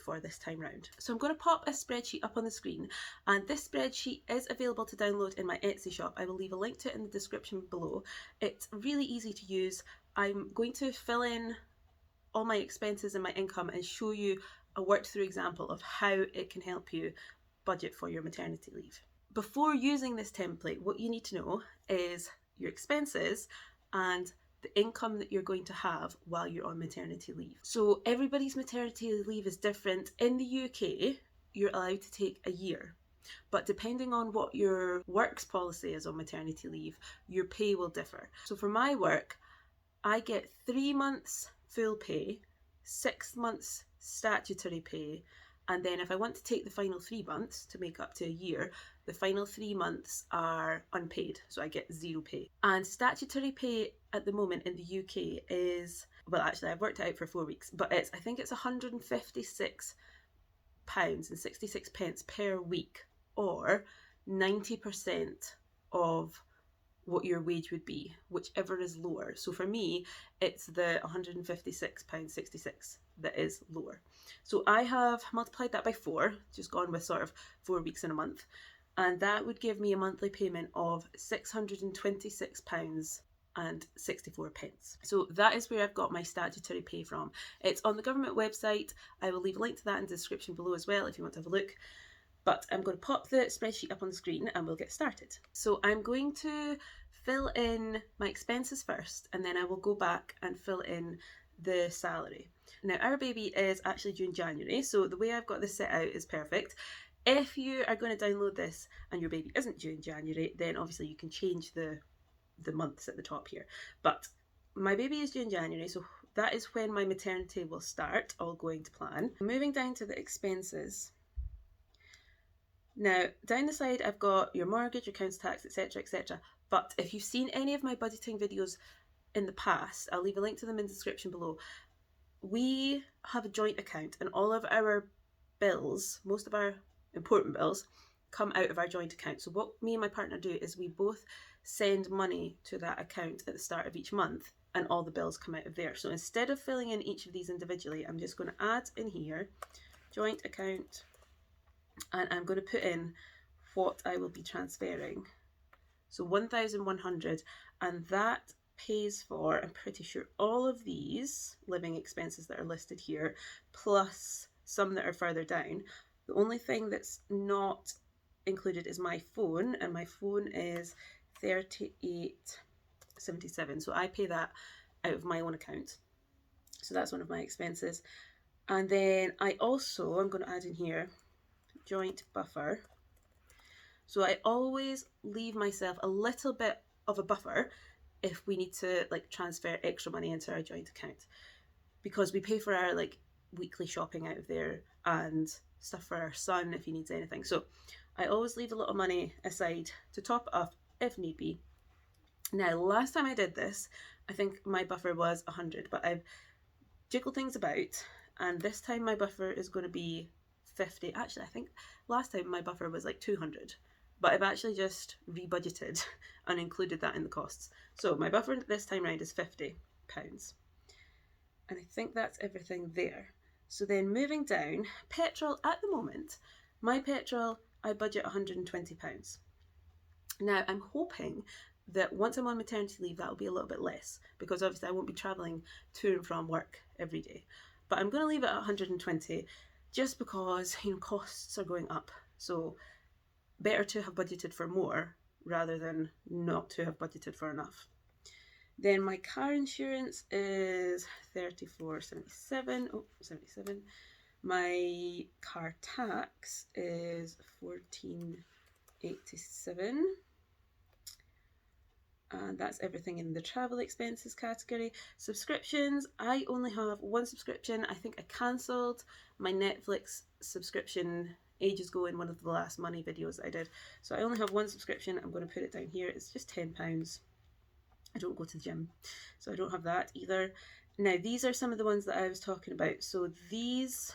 for this time round. So I'm going to pop a spreadsheet up on the screen, and this spreadsheet is available to download in my Etsy shop. I will leave a link to it in the description below. It's really easy to use. I'm going to fill in all my expenses and my income and show you a worked through example of how it can help you budget for your maternity leave. Before using this template, what you need to know is your expenses and the income that you're going to have while you're on maternity leave. So everybody's maternity leave is different. In the UK, you're allowed to take a year, but depending on what your work's policy is on maternity leave, your pay will differ. So for my work, I get 3 months full pay, 6 months statutory pay, and then if I want to take the final 3 months to make up to a year, the final 3 months are unpaid, so I get 0 pay. And statutory pay at the moment in the UK is, well, actually I've worked it out for 4 weeks, but I think it's £156.66 per week, or 90% of what your wage would be, whichever is lower. So for me, it's the £156.66 that is lower. So I have multiplied that by 4, just gone with sort of 4 weeks in a month, and that would give me a monthly payment of £626.64. So that is where I've got my statutory pay from. It's on the government website. I will leave a link to that in the description below as well if you want to have a look. But I'm going to pop the spreadsheet up on the screen and we'll get started. So I'm going to fill in my expenses first, and then I will go back and fill in the salary. Now, our baby is actually due in January, so the way I've got this set out is perfect. If you are going to download this and your baby isn't due in January, then obviously you can change the months at the top here. But my baby is due in January, so that is when my maternity will start, all going to plan. Moving down to the expenses. Now, down the side, I've got your mortgage, your council tax, etc, etc. But if you've seen any of my budgeting videos in the past, I'll leave a link to them in the description below. We have a joint account, and all of our bills, most of our important bills, come out of our joint account. So what me and my partner do is we both send money to that account at the start of each month, and all the bills come out of there. So instead of filling in each of these individually, I'm just going to add in here, joint account, and I'm going to put in what I will be transferring. So 1,100, and that pays for, I'm pretty sure, all of these living expenses that are listed here, plus some that are further down. The only thing that's not included is my phone, and my phone is £38.77. So I pay that out of my own account. So that's one of my expenses. And then I'm going to add in here joint buffer. So I always leave myself a little bit of a buffer if we need to transfer extra money into our joint account, because we pay for our weekly shopping out of there and stuff for our son if he needs anything. So I always leave a little money aside to top it up if need be. Now, last time I did this, I think my buffer was 100, but I've jiggled things about, and this time my buffer is going to be 50. Actually, I think last time my buffer was 200, but I've actually just rebudgeted and included that in the costs. So my buffer this time round is £50. And I think that's everything there. So then moving down, petrol at the moment, my petrol, I budget £120. Now I'm hoping that once I'm on maternity leave, that'll be a little bit less, because obviously I won't be travelling to and from work every day. But I'm going to leave it at 120 just because, costs are going up. So better to have budgeted for more rather than not to have budgeted for enough. Then my car insurance is £34.77. Oh, 77. My car tax is £14.87. And that's everything in the travel expenses category. Subscriptions, I only have one subscription. I think I cancelled my Netflix subscription ages ago in one of the last money videos that I did. So I only have one subscription. I'm going to put it down here. It's just £10. I don't go to the gym, so I don't have that either. Now, these are some of the ones that I was talking about. So these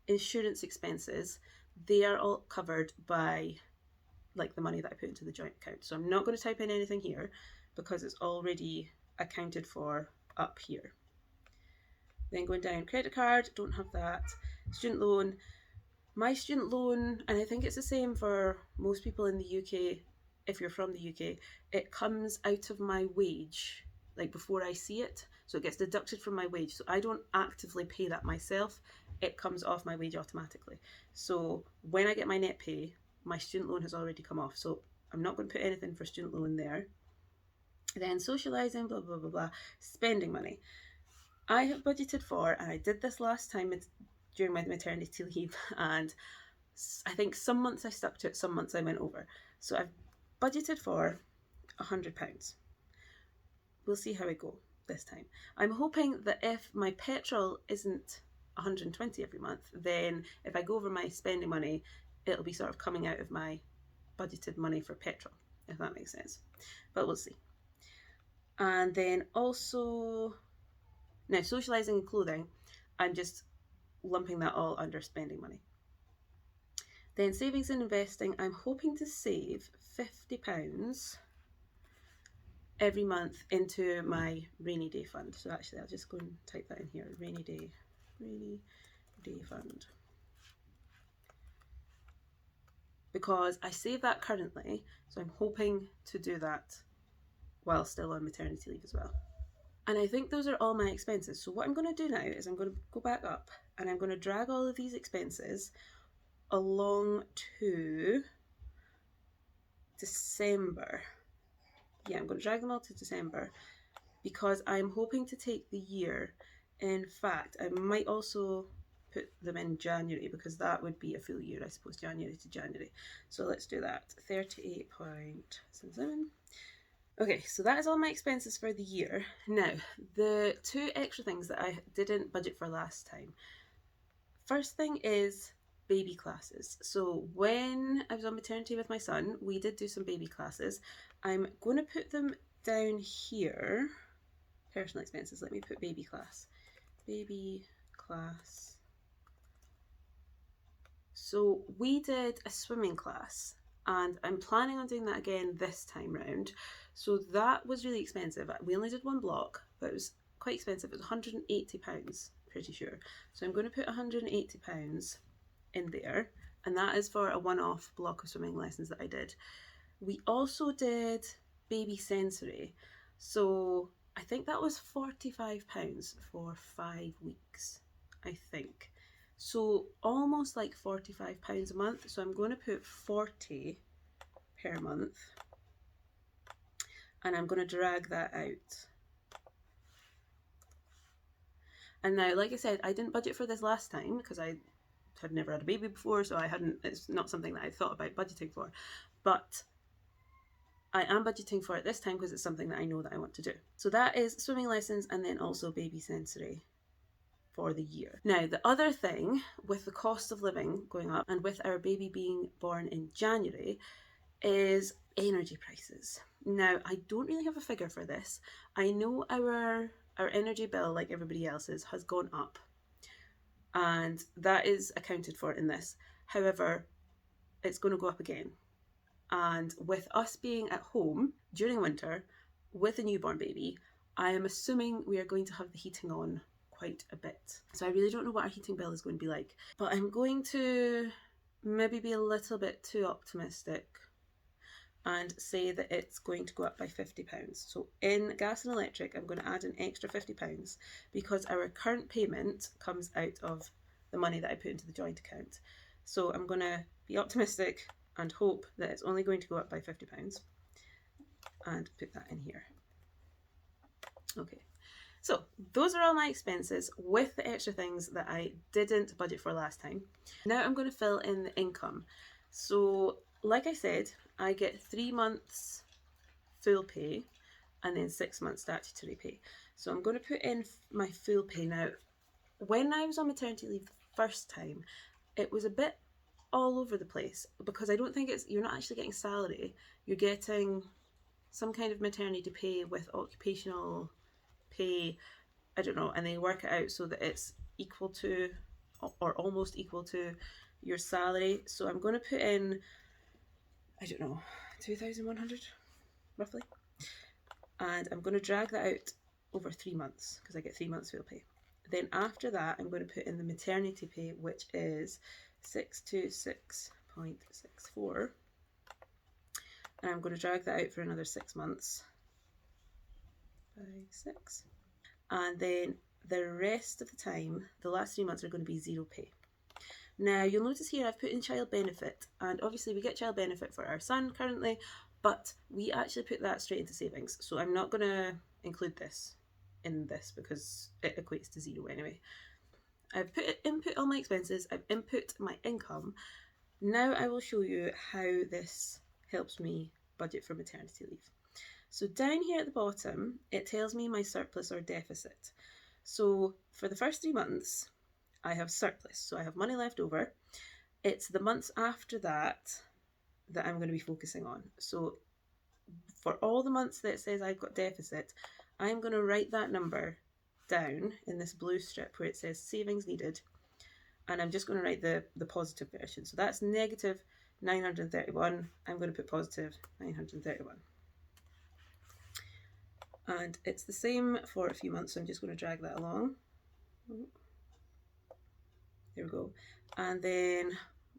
insurance expenses, they are all covered by the money that I put into the joint account. So I'm not going to type in anything here because it's already accounted for up here. Then going down, credit card, don't have that. student loan. My student loan, and I think it's the same for most people in the UK, if you're from the UK, it comes out of my wage, like before I see it. So it gets deducted from my wage. So I don't actively pay that myself. It comes off my wage automatically. So when I get my net pay, my student loan has already come off. So I'm not going to put anything for student loan there. Then socialising, blah, blah, blah, blah, spending money. I have budgeted for, and I did this last time during my maternity leave, and I think some months I stuck to it, some months I went over. So I've budgeted for £100. We'll see how I go this time. I'm hoping that if my petrol isn't 120 every month, then if I go over my spending money, it'll be sort of coming out of my budgeted money for petrol, if that makes sense. But we'll see. And then also, now socialising and clothing, I'm just lumping that all under spending money. Then savings and investing, I'm hoping to save £50 every month into my rainy day fund. So actually I'll just go and type that in here, rainy day fund. Because I save that currently, so I'm hoping to do that while still on maternity leave as well. And I think those are all my expenses. So what I'm going to do now is I'm going to go back up and I'm going to drag all of these expenses along to December. Yeah, I'm going to drag them all to December because I'm hoping to take the year. In fact, I might also put them in January because that would be a full year, I suppose, January to January. So let's do that. 38.77. Okay, so that is all my expenses for the year. Now, the two extra things that I didn't budget for last time. First thing is baby classes. So when I was on maternity with my son, we did do some baby classes. I'm going to put them down here. Personal expenses. Let me put baby class. Baby class. So we did a swimming class and I'm planning on doing that again this time round. So that was really expensive. We only did one block, but it was quite expensive. It was £180, pretty sure. So I'm going to put £180 in there, and that is for a one-off block of swimming lessons that I did. We also did baby sensory. So I think that was £45 for 5 weeks, I think. So almost like £45 a month. So I'm going to put 40 per month and I'm going to drag that out. And now, like I said, I didn't budget for this last time because I had never had a baby before, so it's not something that I thought about budgeting for. But I am budgeting for it this time because it's something that I know that I want to do. So that is swimming lessons and then also baby sensory for the year. Now, the other thing with the cost of living going up and with our baby being born in January is energy prices. Now, I don't really have a figure for this. I know our energy bill, like everybody else's, has gone up and that is accounted for in this. However, it's going to go up again. And with us being at home during winter with a newborn baby, I am assuming we are going to have the heating on quite a bit. So I really don't know what our heating bill is going to be like. But I'm going to maybe be a little bit too optimistic and say that it's going to go up by £50. So in gas and electric, I'm going to add an extra £50 because our current payment comes out of the money that I put into the joint account. So I'm going to be optimistic and hope that it's only going to go up by £50 and put that in here. Okay, so those are all my expenses with the extra things that I didn't budget for last time. Now I'm going to fill in the income. So like I said, I get 3 months full pay and then 6 months statutory pay. So I'm going to put in my full pay. Now, when I was on maternity leave the first time, it was a bit all over the place because I don't think you're not actually getting salary. You're getting some kind of maternity pay with occupational pay, I don't know, and they work it out so that it's equal to or almost equal to your salary. So I'm going to put in, I don't know, 2,100 roughly, and I'm going to drag that out over 3 months because I get 3 months full pay. Then after that, I'm going to put in the maternity pay, which is 626.64. And I'm going to drag that out for another 6 months. 5, 6. And then the rest of the time, the last 3 months are going to be zero pay. Now, you'll notice here I've put in child benefit, and obviously we get child benefit for our son currently, but we actually put that straight into savings. So I'm not going to include this in this because it equates to zero anyway. I've input all my expenses, I've input my income. Now I will show you how this helps me budget for maternity leave. So down here at the bottom, it tells me my surplus or deficit. So for the first 3 months, I have surplus, so I have money left over. It's the months after that that I'm going to be focusing on. So for all the months that it says I've got deficit, I'm going to write that number down in this blue strip where it says savings needed, and I'm just going to write the positive version. So that's negative 931. I'm going to put positive 931. And it's the same for a few months, so I'm just going to drag that along. There we go. And then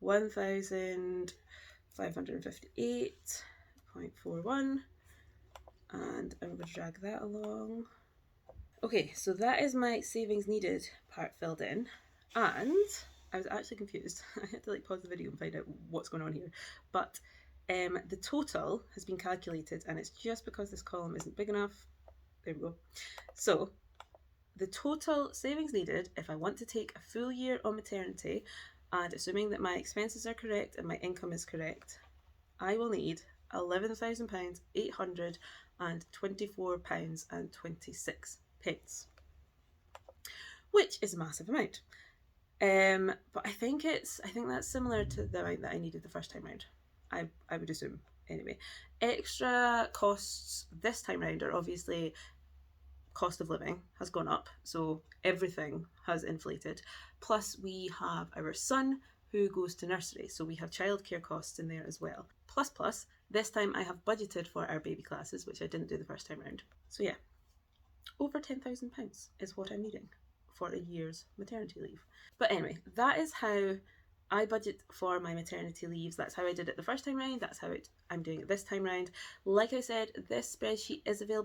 1,558.41. And I'm going to drag that along. Okay, so that is my savings needed part filled in. And I was actually confused. I had to pause the video and find out what's going on here. But the total has been calculated, and it's just because this column isn't big enough. There we go. So the total savings needed if I want to take a full year on maternity, and assuming that my expenses are correct and my income is correct, I will need £11,824.26, which is a massive amount. But I think that's similar to the amount that I needed the first time round. I would assume anyway. Extra costs this time round are obviously cost of living has gone up, so everything has inflated. Plus we have our son who goes to nursery, so we have childcare costs in there as well. Plus, this time I have budgeted for our baby classes, which I didn't do the first time round. So yeah, over £10,000 is what I'm needing for a year's maternity leave. But anyway, that is how I budget for my maternity leaves. That's how I did it the first time round. That's how I'm doing it this time round. Like I said, this spreadsheet is available